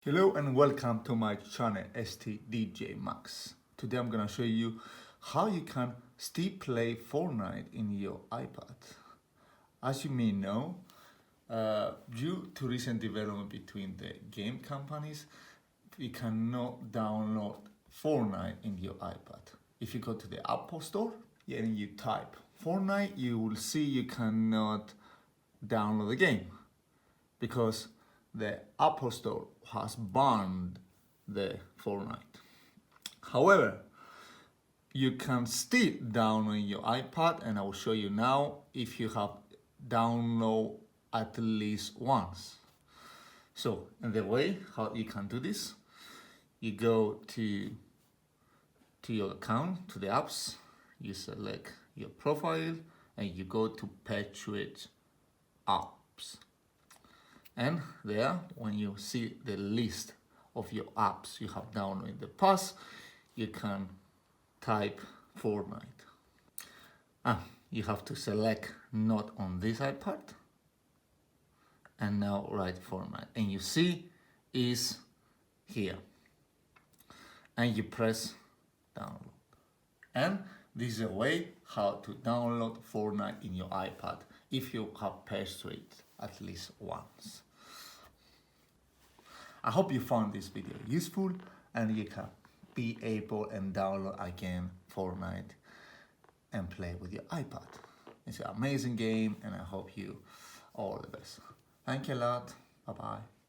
Hello and welcome to my channel STDJ Max. Today I'm gonna show you how you can still play Fortnite in your iPad. As you may know, due to recent development between the game companies, you cannot download Fortnite in your iPad. If you go to the Apple Store and you type Fortnite, you will see you cannot download the game because the Apple Store has banned the Fortnite. However, you can still download your iPad, and I will show you now if you have download at least once. So, in the way how you can do this, you go to your account, to the apps, you select your profile, and you go to Patriot apps. And there, when you see the list of your apps you have downloaded in the past, you can type Fortnite. You have to select not on this iPad, and now write Fortnite. And you see is here. And you press download. And this is a way how to download Fortnite in your iPad if you have purchased it at least once. I hope you found this video useful and you can be able and download again Fortnite and play with your iPad. It's an amazing game and I hope you all the best. Thank you a lot. Bye bye.